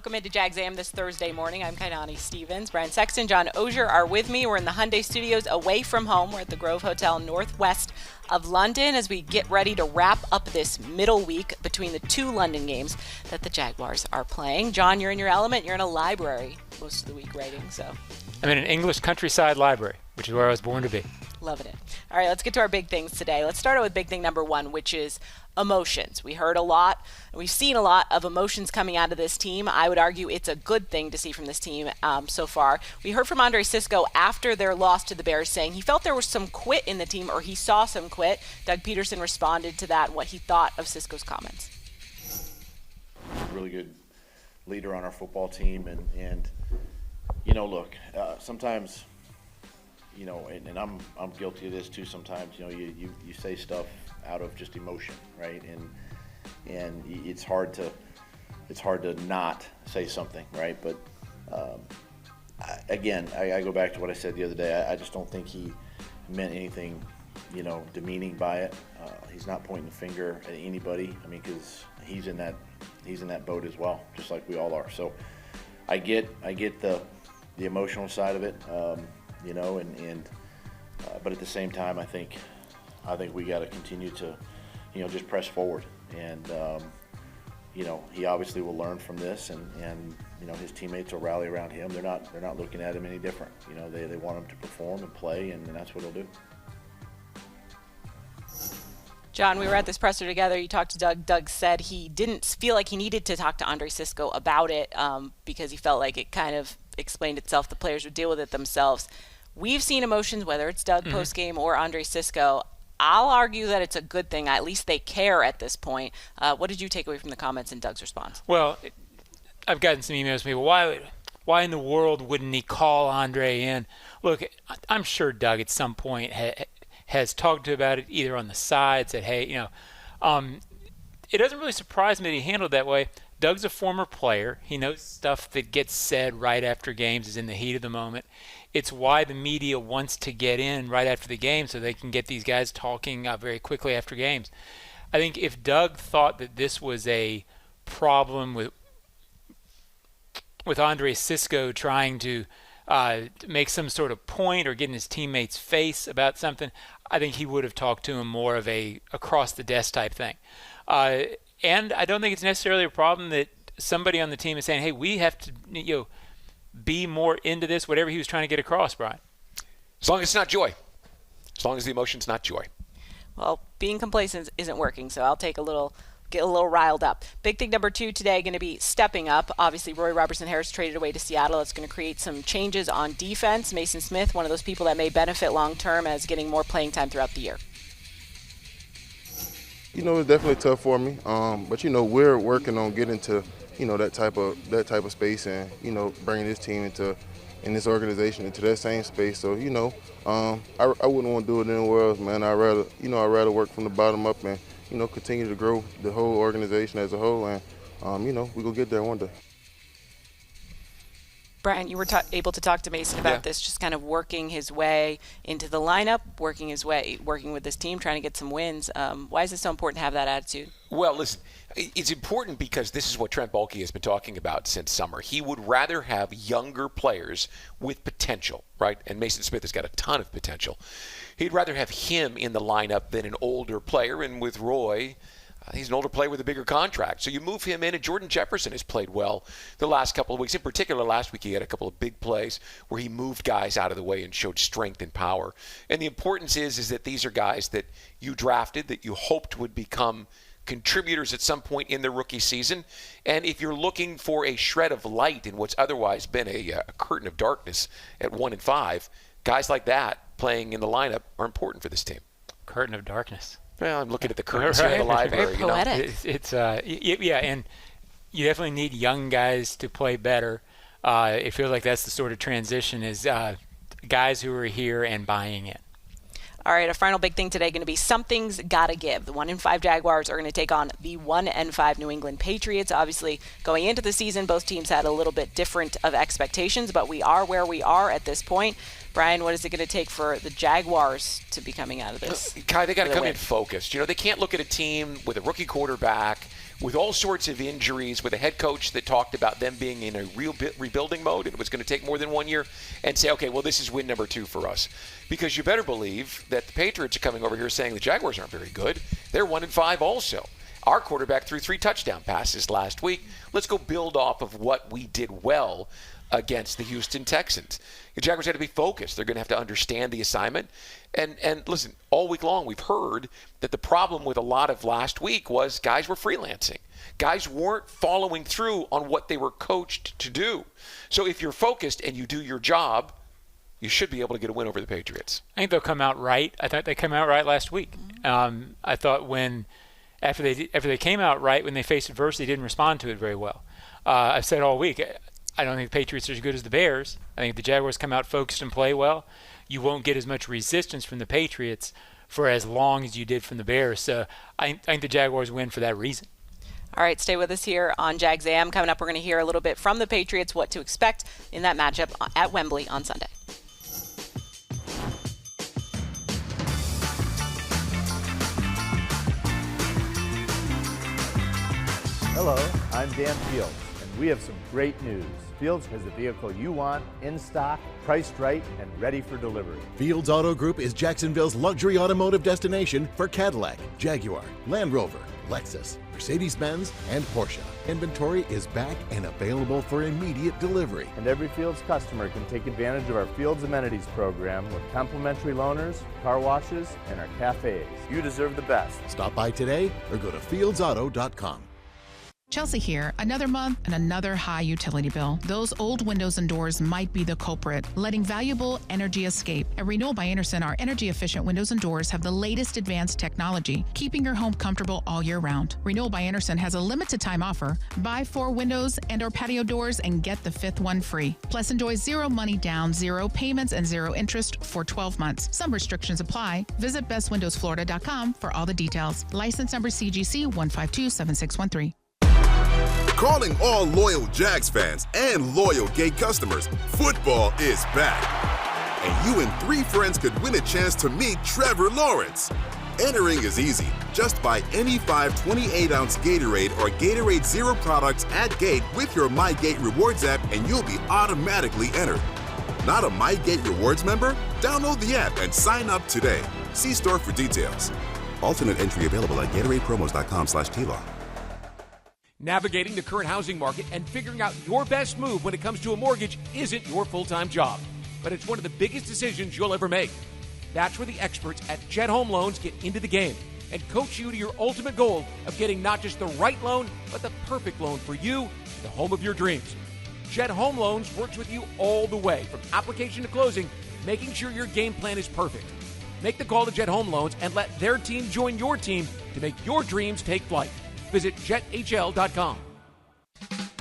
Welcome into Jags A.M. this Thursday morning. I'm Kainani Stevens. Brian Sexton, John Ogier are with me. We're in the Hyundai Studios away from home. We're at the Grove Hotel northwest of London as we get ready to wrap up this middle week between the two London games that the Jaguars are playing. John, you're in your element. You're in a library most of the week writing, so. I'm in an English countryside library, which is where I was born to be. Loving it. All right, let's get to our big things today. Let's start out with big thing number one, which is emotions. We heard a lot, we've seen a lot of emotions coming out of this team. I would argue it's a good thing to see from this team so far. We heard from Andre Cisco after their loss to the Bears saying he felt there was some quit in the team, or he saw some quit. Doug Peterson responded to that, what he thought of Cisco's comments. Really good leader on our football team, and you know, look, sometimes, you know, and I'm guilty of this too sometimes, you know, you say stuff out of just emotion, right? And it's hard to not say something, right? But again, I go back to what I said the other day. I just don't think he meant anything, you know, demeaning by it. He's not pointing the finger at anybody. I mean, because he's in that boat as well, just like we all are. So I get the emotional side of it, you know, but at the same time, I think we got to continue to, you know, just press forward. And, you know, he obviously will learn from this, and you know, his teammates will rally around him. They're not looking at him any different. You know, they want him to perform and play, and that's what he'll do. John, we were at this presser together. You talked to Doug. Doug said he didn't feel like he needed to talk to Andre Cisco about it because he felt like it kind of explained itself. The players would deal with it themselves. We've seen emotions, whether it's Doug postgame or Andre Cisco. I'll argue that it's a good thing. At least they care at this point. What did you take away from the comments and Doug's response? Well, I've gotten some emails from people. Why in the world wouldn't he call Andre in? Look, I'm sure Doug at some point has talked about it either on the side, said, hey, you know, it doesn't really surprise me that he handled it that way. Doug's a former player. He knows stuff that gets said right after games is in the heat of the moment. It's why the media wants to get in right after the game so they can get these guys talking very quickly after games. I think if Doug thought that this was a problem with Andre Cisco trying to make some sort of point or get in his teammate's face about something, I think he would have talked to him more of a across-the-desk type thing. And I don't think it's necessarily a problem that somebody on the team is saying, hey, we have to, you know, be more into this, whatever he was trying to get across, Brian. As long as it's not joy. As long as the emotion's not joy. Well, being complacent isn't working, so I'll get a little riled up. Big thing number two today going to be stepping up. Obviously, Roy Robertson-Harris traded away to Seattle. That's going to create some changes on defense. Maason Smith, one of those people that may benefit long-term as getting more playing time throughout the year. You know, it's definitely tough for me, but you know, we're working on getting to, you know, that type of space, and you know, bringing this team in this organization into that same space. So you know, I wouldn't want to do it anywhere else, man. I'd rather work from the bottom up and, you know, continue to grow the whole organization as a whole, and you know, we gonna get there one day. Brian, you were able to talk to Maason about this, just kind of working his way into the lineup, working with this team, trying to get some wins. Why is it so important to have that attitude? Well, listen, it's important because this is what Trent Baalke has been talking about since summer. He would rather have younger players with potential, right? And Maason Smith has got a ton of potential. He'd rather have him in the lineup than an older player, and with Roy, he's an older player with a bigger contract. So you move him in, and Jordan Jefferson has played well the last couple of weeks. In particular, last week he had a couple of big plays where he moved guys out of the way and showed strength and power. And the importance is that these are guys that you drafted, that you hoped would become contributors at some point in their rookie season. And if you're looking for a shred of light in what's otherwise been a curtain of darkness at 1-5, guys like that playing in the lineup are important for this team. Curtain of darkness. Well, I'm looking at the curtains here in the library. Very poetic. And you definitely need young guys to play better. It feels like that's the sort of transition is guys who are here and buying in. All right, our final big thing today going to be something's got to give. The 1-5 Jaguars are going to take on the 1-5 New England Patriots. Obviously, going into the season, both teams had a little bit different of expectations, but we are where we are at this point. Brian, what is it going to take for the Jaguars to be coming out of this? Kai, they got to come in focused. They can't look at a team with a rookie quarterback, with all sorts of injuries, with a head coach that talked about them being in a real rebuilding mode and it was going to take more than 1 year, and say, okay, well, this is win number 2 for us. Because you better believe that the Patriots are coming over here saying the Jaguars aren't very good. They're 1-5 also. Our quarterback threw 3 touchdown passes last week. Let's go build off of what we did well against the Houston Texans. The Jaguars have to be focused. They're going to have to understand the assignment. And listen, all week long we've heard that the problem with a lot of last week was guys were freelancing. Guys weren't following through on what they were coached to do. So if you're focused and you do your job, you should be able to get a win over the Patriots. I think they'll come out right. I thought they came out right last week. I thought after they came out right, when they faced adversity, they didn't respond to it very well. I've said all week, I don't think the Patriots are as good as the Bears. I think if the Jaguars come out focused and play well, you won't get as much resistance from the Patriots for as long as you did from the Bears. So I think the Jaguars win for that reason. All right, stay with us here on Jags A.M. Coming up, we're going to hear a little bit from the Patriots, what to expect in that matchup at Wembley on Sunday. Hello, I'm Dan Fields, and we have some great news. Fields has the vehicle you want, in stock, priced right, and ready for delivery. Fields Auto Group is Jacksonville's luxury automotive destination for Cadillac, Jaguar, Land Rover, Lexus, Mercedes-Benz, and Porsche. Inventory is back and available for immediate delivery. And every Fields customer can take advantage of our Fields Amenities program with complimentary loaners, car washes, and our cafes. You deserve the best. Stop by today or go to fieldsauto.com. Chelsea here. Another month and another high utility bill. Those old windows and doors might be the culprit, letting valuable energy escape. At Renewal by Andersen, our energy-efficient windows and doors have the latest advanced technology, keeping your home comfortable all year round. Renewal by Andersen has a limited-time offer. Buy 4 windows and/or patio doors and get the 5th one free. Plus, enjoy 0 money down, 0 payments, and 0 interest for 12 months. Some restrictions apply. Visit bestwindowsflorida.com for all the details. License number CGC 1527613. Calling all loyal Jags fans and loyal Gate customers, football is back. And you and 3 friends could win a chance to meet Trevor Lawrence. Entering is easy. Just buy any 5 28-ounce Gatorade or Gatorade Zero products at Gate with your MyGate Rewards app and you'll be automatically entered. Not a MyGate Rewards member? Download the app and sign up today. See store for details. Alternate entry available at GatoradePromos.com/TLAW. Navigating the current housing market and figuring out your best move when it comes to a mortgage isn't your full-time job, but it's one of the biggest decisions you'll ever make. That's where the experts at Jet Home Loans get into the game and coach you to your ultimate goal of getting not just the right loan, but the perfect loan for you, the home of your dreams. Jet Home Loans works with you all the way, from application to closing, making sure your game plan is perfect. Make the call to Jet Home Loans and let their team join your team to make your dreams take flight. Visit jethl.com.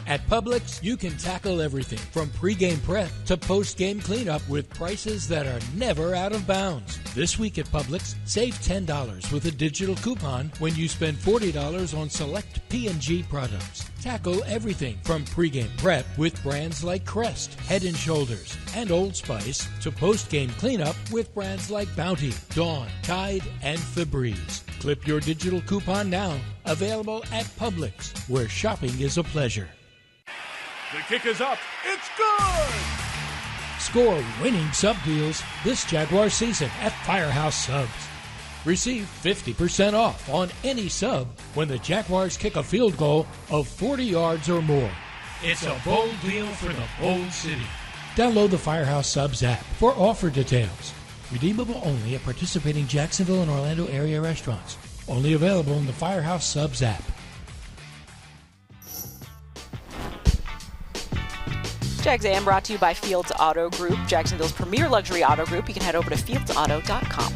At Publix, you can tackle everything from pregame prep to postgame cleanup with prices that are never out of bounds. This week at Publix, save $10 with a digital coupon when you spend $40 on select P&G products. Tackle everything from pregame prep with brands like Crest, Head & Shoulders, and Old Spice to postgame cleanup with brands like Bounty, Dawn, Tide, and Febreze. Clip your digital coupon now. Available at Publix, where shopping is a pleasure. The kick is up. It's good! Score winning sub deals this Jaguar season at Firehouse Subs. Receive 50% off on any sub when the Jaguars kick a field goal of 40 yards or more. It's a bold deal for the bold city. Download the Firehouse Subs app for offer details. Redeemable only at participating Jacksonville and Orlando area restaurants. Only available in the Firehouse Subs app. Jags A.M. brought to you by Fields Auto Group, Jacksonville's premier luxury auto group. You can head over to fieldsauto.com.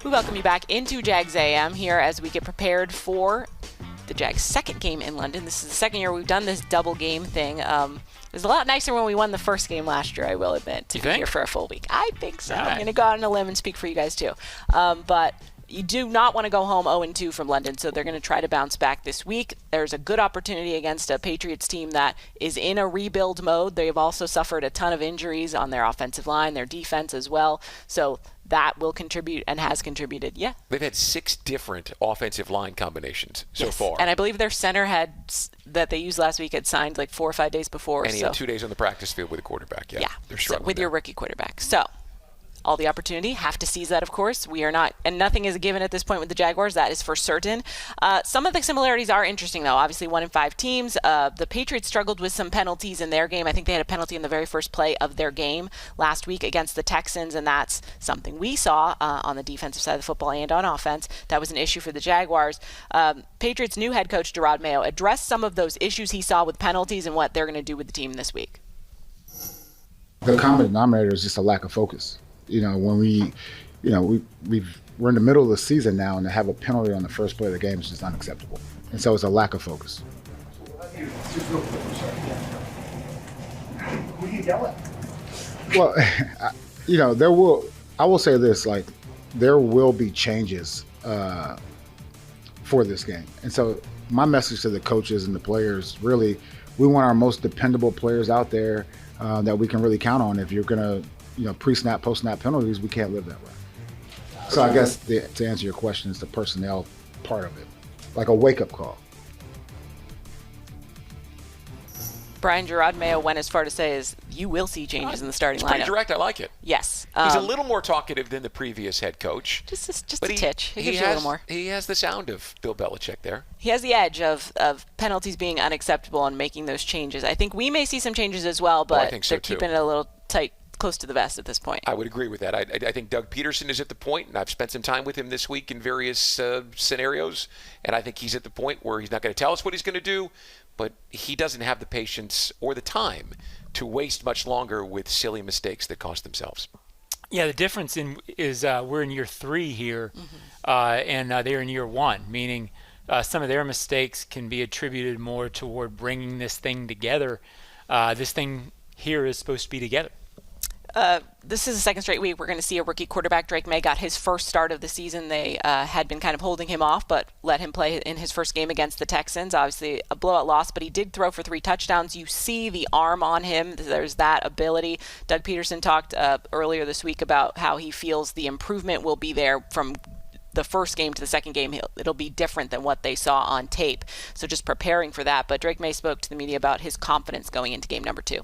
We welcome you back into Jags A.M. here as we get prepared for the Jags' second game in London. This is the second year we've done this double game thing. It was a lot nicer when we won the first game last year, I will admit, to be here for a full week. I think so. Right. I'm going to go out on a limb and speak for you guys too. But you do not want to go home 0-2 from London, so they're going to try to bounce back this week. There's a good opportunity against a Patriots team that is in a rebuild mode. They've also suffered a ton of injuries on their offensive line, their defense as well. So that will contribute and has contributed. Yeah. They've had 6 different offensive line combinations so far. And I believe their center that they used last week had signed like 4 or 5 days before. And he had 2 days on the practice field with a quarterback. Yeah. They're struggling with your rookie quarterback. So all the opportunity, have to seize that, of course. We are not, and nothing is a given at this point with the Jaguars. That is for certain. Some of the similarities are interesting, though. Obviously, 1-5 teams. The Patriots struggled with some penalties in their game. I think they had a penalty in the very first play of their game last week against the Texans, and that's something we saw on the defensive side of the football and on offense. That was an issue for the Jaguars. Patriots' new head coach, Gerard Mayo, addressed some of those issues he saw with penalties and what they're going to do with the team this week. The common denominator is just a lack of focus. When we're in the middle of the season now, and to have a penalty on the first play of the game is just unacceptable. And so it's a lack of focus. Who do you yell at? Well, I will say this, like, there will be changes for this game. And so my message to the coaches and the players, really, we want our most dependable players out there that we can really count on. If you're going to pre-snap, post-snap penalties, we can't live that way. So I guess to answer your question, it's the personnel part of it, like a wake-up call. Brian, Gerard Mayo went as far to say is you will see changes in the starting lineup. It's pretty direct. I like it. Yes. He's a little more talkative than the previous head coach. Just a titch. He gives you a little more. He has the sound of Bill Belichick there. He has the edge of penalties being unacceptable and making those changes. I think we may see some changes as well, but I think so they're keeping it a little tight, close to the vest at this point. I would agree with that. I think Doug Peterson is at the point, and I've spent some time with him this week in various scenarios, and I think he's at the point where he's not going to tell us what he's going to do, but he doesn't have the patience or the time to waste much longer with silly mistakes that cost themselves. Yeah, the difference is we're in year 3 here, and they're in year 1, meaning some of their mistakes can be attributed more toward bringing this thing together. This thing here is supposed to be together. This is the second straight week we're going to see a rookie quarterback. Drake May got his first start of the season. They had been kind of holding him off, but let him play in his first game against the Texans. Obviously a blowout loss, but he did throw for 3 touchdowns. You see the arm on him. There's that ability. Doug Peterson talked earlier this week about how he feels the improvement will be there from the first game to the second game. It'll be different than what they saw on tape. So just preparing for that. But Drake May spoke to the media about his confidence going into game number 2.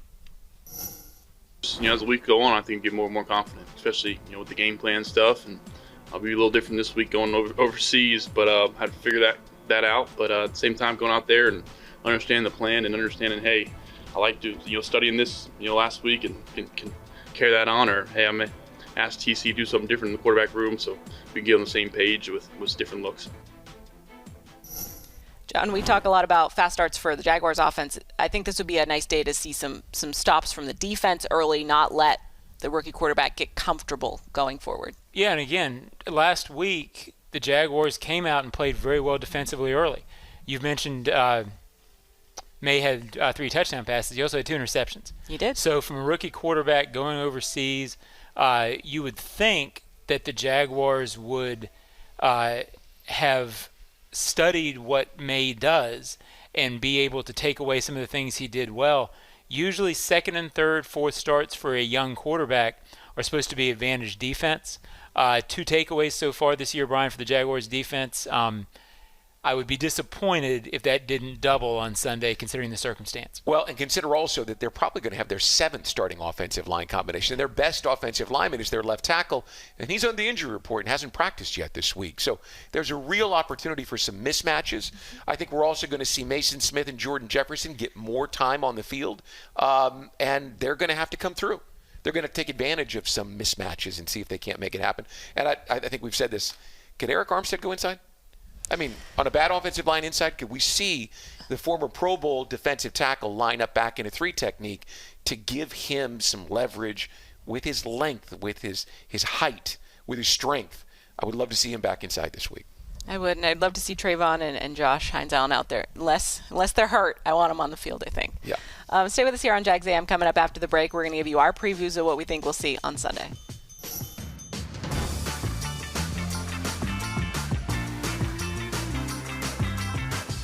As the week go on, I think get more and more confident, especially with the game plan stuff. And I'll be a little different this week going overseas, but had to figure that out. But at the same time, going out there and understanding the plan and understanding, hey, I like to studying this last week and can carry that on, or hey, I may ask TC to do something different in the quarterback room so we can get on the same page with different looks. John, we talk a lot about fast starts for the Jaguars offense. I think this would be a nice day to see some stops from the defense early, not let the rookie quarterback get comfortable going forward. Yeah, and again, last week, the Jaguars came out and played very well defensively early. You've mentioned May had 3 touchdown passes. He also had 2 interceptions. He did. So from a rookie quarterback going overseas, you would think that the Jaguars would have studied what May does and be able to take away some of the things he did well. Usually second and third, fourth starts for a young quarterback are supposed to be advantage defense. 2 takeaways so far this year, Brian, for the Jaguars defense. I would be disappointed if that didn't double on Sunday, considering the circumstance. Well, and consider also that they're probably going to have their 7th starting offensive line combination. And their best offensive lineman is their left tackle, and he's on the injury report and hasn't practiced yet this week. So there's a real opportunity for some mismatches. I think we're also going to see Maason Smith and Jordan Jefferson get more time on the field, and they're going to have to come through. They're going to take advantage of some mismatches and see if they can't make it happen. And I think we've said this. Can Eric Armstead go inside? I mean, on a bad offensive line inside, could we see the former Pro Bowl defensive tackle line up back in a 3 technique to give him some leverage with his length, with his height, with his strength? I would love to see him back inside this week. I would, and I'd love to see Trayvon and Josh Hines Allen out there. Unless they're hurt, I want them on the field, I think. Yeah. Stay with us here on Jags A.M. Coming up after the break, we're going to give you our previews of what we think we'll see on Sunday.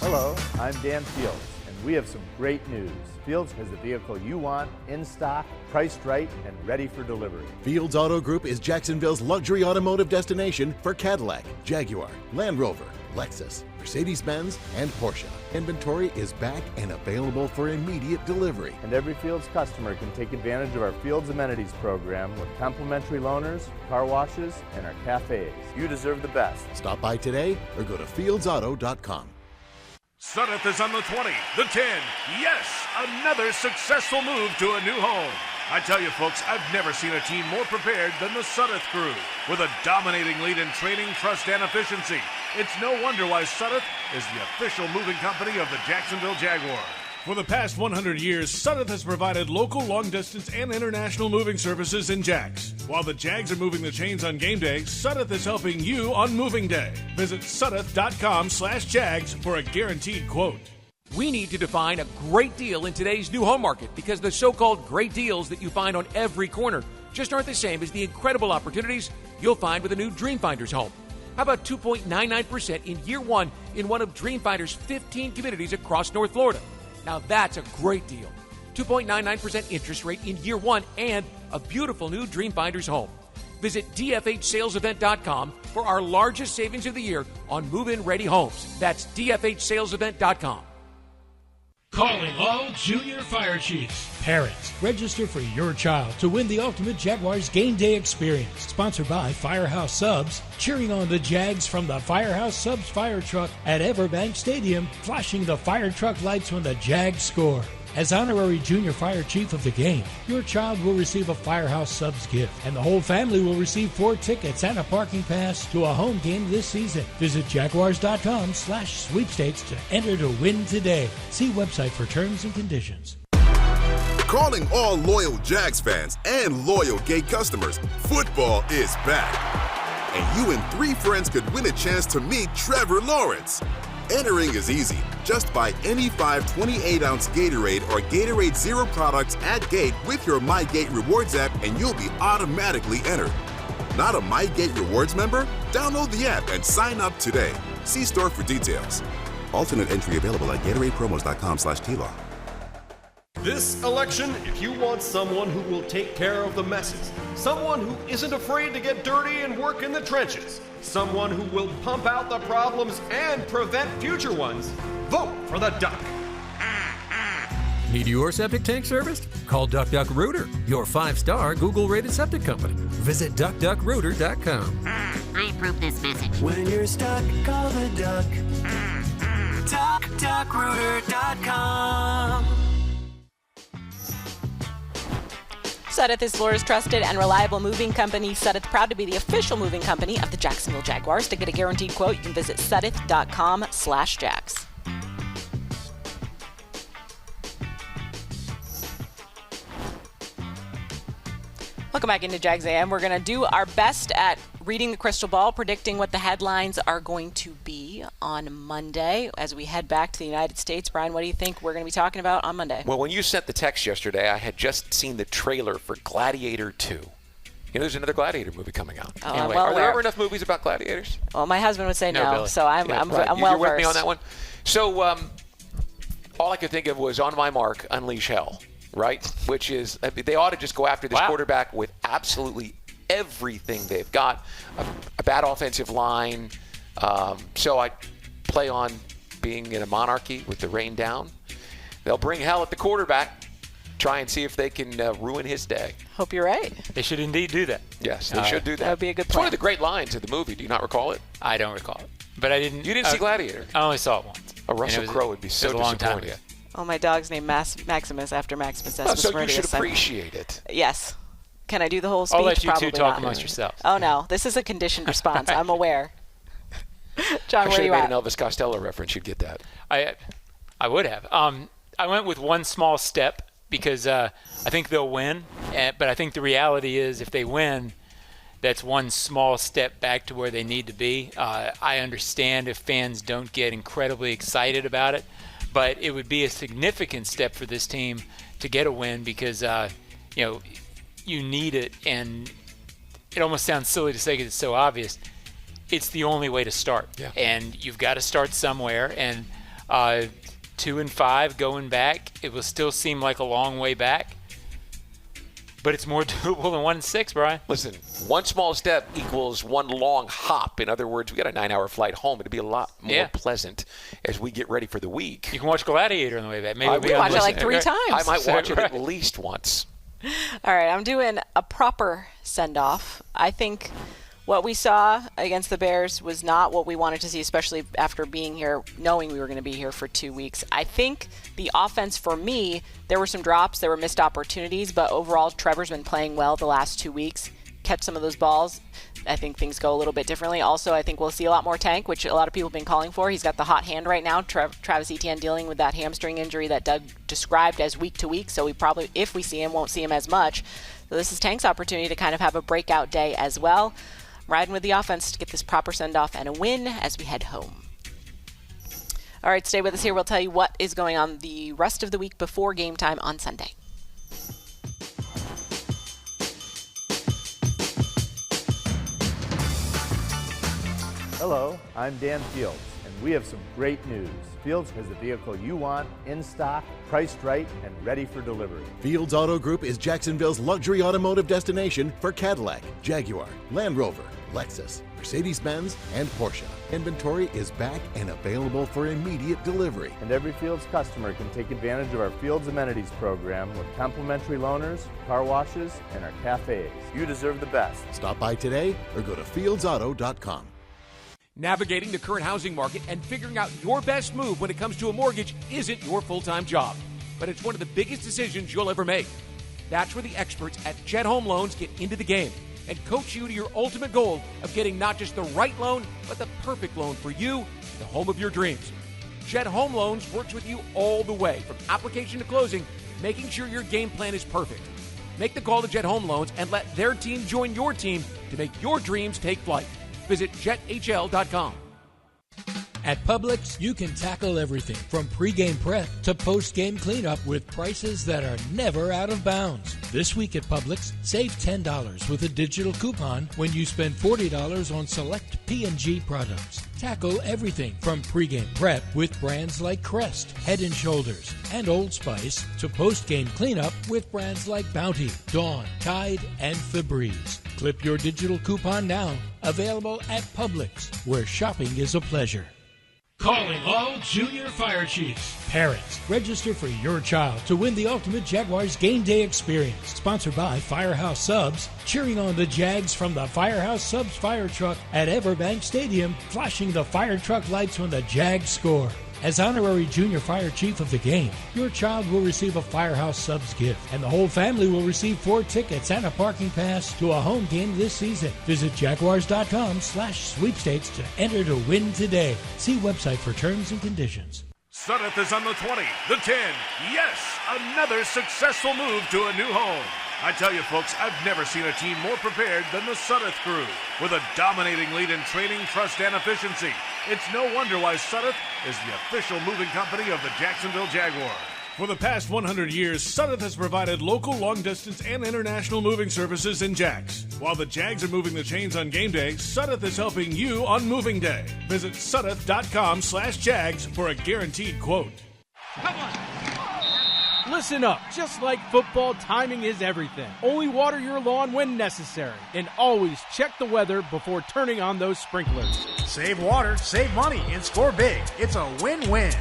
Hello, I'm Dan Fields, and we have some great news. Fields has the vehicle you want, in stock, priced right, and ready for delivery. Fields Auto Group is Jacksonville's luxury automotive destination for Cadillac, Jaguar, Land Rover, Lexus, Mercedes-Benz, and Porsche. Inventory is back and available for immediate delivery. And every Fields customer can take advantage of our Fields Amenities program with complimentary loaners, car washes, and our cafes. You deserve the best. Stop by today or go to fieldsauto.com. Sudeth is on the 20, the 10. Yes, another successful move to a new home. I tell you, folks, I've never seen a team more prepared than the Sudeth crew. With a dominating lead in training, trust, and efficiency, it's no wonder why Sudeth is the official moving company of the Jacksonville Jaguars. For the past 100 years, Sudeth has provided local, long-distance, and international moving services in Jax. While the Jags are moving the chains on game day, Sudeth is helping you on moving day. Visit Sudeth.com/Jags for a guaranteed quote. We need to define a great deal in today's new home market because the so-called great deals that you find on every corner just aren't the same as the incredible opportunities you'll find with a new Dreamfinders home. How about 2.99% in year one in one of Dreamfinder's 15 communities across North Florida? Now that's a great deal. 2.99% interest rate in year one and a beautiful new Dreamfinders home. Visit DFHSalesEvent.com for our largest savings of the year on move-in ready homes. That's DFHSalesEvent.com. Calling all junior fire chiefs. Parents, register for your child to win the ultimate Jaguars game day experience. Sponsored by Firehouse Subs, cheering on the Jags from the Firehouse Subs fire truck at Everbank Stadium, flashing the fire truck lights when the Jags score. As honorary junior fire chief of the game, your child will receive a Firehouse Subs gift, and the whole family will receive 4 tickets and a parking pass to a home game this season. Visit Jaguars.com/sweepstakes to enter to win today. See website for terms and conditions. Calling all loyal Jags fans and loyal gate customers, football is back. And you and 3 friends could win a chance to meet Trevor Lawrence. Entering is easy. Just buy any 5 28-ounce Gatorade or Gatorade Zero products at Gate with your MyGate Rewards app and you'll be automatically entered. Not a MyGate Rewards member? Download the app and sign up today. See store for details. Alternate entry available at GatoradePromos.com/TLaw. This election, if you want someone who will take care of the messes, someone who isn't afraid to get dirty and work in the trenches, someone who will pump out the problems and prevent future ones, vote for the Duck. Need your septic tank serviced? Call DuckDuckRooter, your 5-star Google-rated septic company. Visit DuckDuckRooter.com. I approve this message. When you're stuck, call the Duck. DuckDuckRooter.com. Sudeth is Florida's trusted and reliable moving company. Sudeth, proud to be the official moving company of the Jacksonville Jaguars. To get a guaranteed quote, you can visit Sudeth.com/Jags. Welcome back into Jags A.M. We're going to do our best at reading the crystal ball, predicting what the headlines are going to be on Monday as we head back to the United States. Brian, what do you think we're going to be talking about on Monday? Well, when you sent the text yesterday, I had just seen the trailer for Gladiator 2. You know, there's another Gladiator movie coming out. Oh, anyway, well are there aware. ever enough movies about gladiators? Well, my husband would say no, Billy. so I'm right. well You're with versed. me on that one? So all I could think of was On My Mark, Unleash Hell, right? Which is, they ought to just go after this quarterback with absolutely everything they've got. A bad offensive line. So I play on being in a monarchy with the rain down. They'll bring hell at the quarterback. Try and see if they can ruin his day. Hope you're right. They should indeed do that. Yes, they should do that. That would be a good It's one plan. of the great lines in the movie. Do you not recall it? I don't recall it. But I didn't. You didn't see Gladiator? I only saw it once. A Russell Crowe would be so it was a long time disappointed. ago. Oh, my dog's named Maximus after Maximus Oh, so you Meridius. should appreciate it. Yes. Can I do the whole speech? I'll let you Probably two talk not. amongst yourselves. Oh, no. This is a conditioned response. I'm aware. John, I where should are you have made at? an Elvis Costello reference. You'd get that. I would have. I went with one small step because I think they'll win. But I think the reality is if they win, that's one small step back to where they need to be. I understand if fans don't get incredibly excited about it, but it would be a significant step for this team to get a win because, you need it. And it almost sounds silly to say because it's so obvious. It's the only way to start. Yeah. And you've got to start somewhere. And 2-5 going back. It will still seem like a long way back, but it's more doable than 1-6, Brian. Listen, one small step equals one long hop. In other words, we got a 9-hour flight home. It'll be a lot more pleasant as we get ready for the week. You can watch Gladiator on the way back. Maybe we watch it like 3 times. I might watch it at least once. All right, I'm doing a proper send-off. I think what we saw against the Bears was not what we wanted to see, especially after being here, knowing we were going to be here for 2 weeks. I think the offense, for me, there were some drops, there were missed opportunities, but overall, Trevor's been playing well the last 2 weeks. Catch some of those balls. I think things go a little bit differently. Also, I think we'll see a lot more Tank, which a lot of people have been calling for. He's got the hot hand right now. Travis Etienne dealing with that hamstring injury that Doug described as week to week, so we probably, if we see him, won't see him as much. So this is Tank's opportunity to kind of have a breakout day as well. Riding with the offense to get this proper send-off and a win as we head home. All right, stay with us here. We'll tell you what is going on the rest of the week before game time on Sunday. Hello, I'm Dan Fields, and we have some great news. Fields has the vehicle you want, in stock, priced right, and ready for delivery. Fields Auto Group is Jacksonville's luxury automotive destination for Cadillac, Jaguar, Land Rover, Lexus, Mercedes-Benz, and Porsche. Inventory is back and available for immediate delivery. And every Fields customer can take advantage of our Fields Amenities program with complimentary loaners, car washes, and our cafes. You deserve the best. Stop by today or go to fieldsauto.com. Navigating the current housing market and figuring out your best move when it comes to a mortgage isn't your full-time job, but it's one of the biggest decisions you'll ever make. That's where the experts at Jet Home Loans get into the game and coach you to your ultimate goal of getting not just the right loan, but the perfect loan for you, the home of your dreams. Jet Home Loans works with you all the way, from application to closing, making sure your game plan is perfect. Make the call to Jet Home Loans and let their team join your team to make your dreams take flight. Visit jethl.com. At Publix, you can tackle everything from pregame prep to postgame cleanup with prices that are never out of bounds. This week at Publix, save $10 with a digital coupon when you spend $40 on select P&G products. Tackle everything from pregame prep with brands like Crest, Head & Shoulders, and Old Spice to postgame cleanup with brands like Bounty, Dawn, Tide, and Febreze. Clip your digital coupon now. Available at Publix, where shopping is a pleasure. Calling all junior fire chiefs. Parents, register for your child to win the ultimate Jaguars game day experience. Sponsored by Firehouse Subs, cheering on the Jags from the Firehouse Subs fire truck at Everbank Stadium, flashing the fire truck lights when the Jags score. As honorary junior fire chief of the game, your child will receive a Firehouse Subs gift, and the whole family will receive 4 tickets and a parking pass to a home game this season. Visit jaguars.com/sweepstakes to enter to win today. See website for terms and conditions. Sudeth is on the 20, the 10. Yes, another successful move to a new home. I tell you, folks, I've never seen a team more prepared than the Sudeth crew. With a dominating lead in training, trust, and efficiency, it's no wonder why Sudeth is the official moving company of the Jacksonville Jaguars. For the past 100 years, Sudeth has provided local, long-distance, and international moving services in Jags. While the Jags are moving the chains on game day, Sudeth is helping you on moving day. Visit Sudeth.com/Jags for a guaranteed quote. Come on. Listen up. Just like football, timing is everything. Only water your lawn when necessary. And always check the weather before turning on those sprinklers. Save water, save money, and score big. It's a win-win.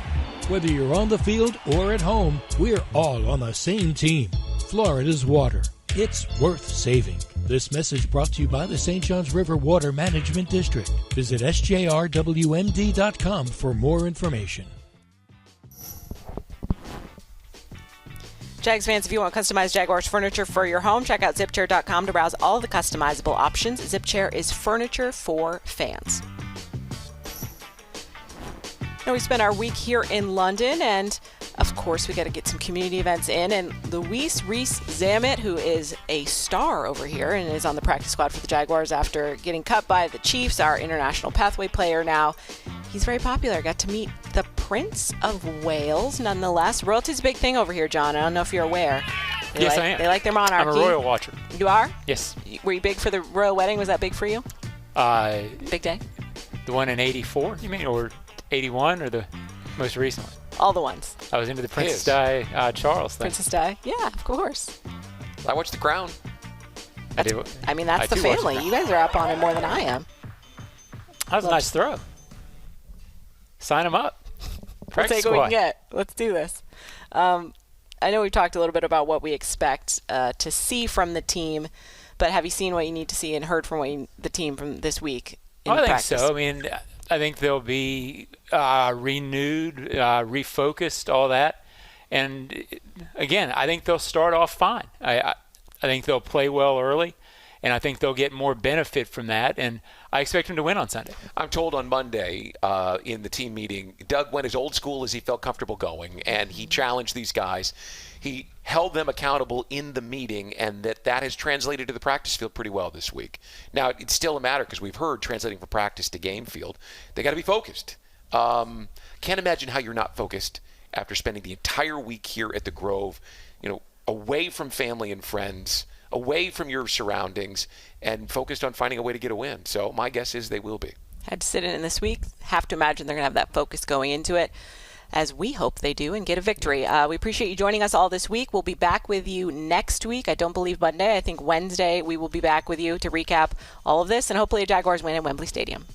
Whether you're on the field or at home, we're all on the same team. Florida's water. It's worth saving. This message brought to you by the St. Johns River Water Management District. Visit sjrwmd.com for more information. Jags fans, if you want customized Jaguars furniture for your home, check out zipchair.com to browse all the customizable options. ZipChair is furniture for fans. Now we spent our week here in London, and of course we got to get some community events in. And Luis Reese-Zammit, who is a star over here and is on the practice squad for the Jaguars after getting cut by the Chiefs, our international pathway player now. He's very popular. Got to meet the Prince of Wales, nonetheless. Royalty's a big thing over here, John. I don't know if you're aware. Yes, I am. They like their monarchy. I'm a royal watcher. You are? Yes. Were you big for the royal wedding? Was that big for you? Big day? The one in 84, you mean, or 81, or the... most recently. All the ones. I was into the Princess Di Charles thing. Princess Di? Yeah, of course. I watched The Crown. That's the family. You guys are up on it more than I am. That was a nice throw. Sign him up. We'll take what we can get. Let's do this. I know we've talked a little bit about what we expect to see from the team, but have you seen what you need to see and heard from the team from this week in practice? I think so. I mean, I think they'll be renewed, refocused, all that. And, again, I think they'll start off fine. I think they'll play well early, and I think they'll get more benefit from that. And I expect them to win on Sunday. I'm told on Monday in the team meeting, Doug went as old school as he felt comfortable going, and he challenged these guys. He held them accountable in the meeting, and that has translated to the practice field pretty well this week. Now, it's still a matter, because we've heard translating from practice to game field, they got to be focused. Can't imagine how you're not focused after spending the entire week here at the Grove, away from family and friends, away from your surroundings, and focused on finding a way to get a win. So my guess is they will be. Had to sit in this week. Have to imagine they're going to have that focus going into it, as we hope they do, and get a victory. We appreciate you joining us all this week. We'll be back with you next week. I don't believe Monday. I think Wednesday we will be back with you to recap all of this, and hopefully a Jaguars win at Wembley Stadium.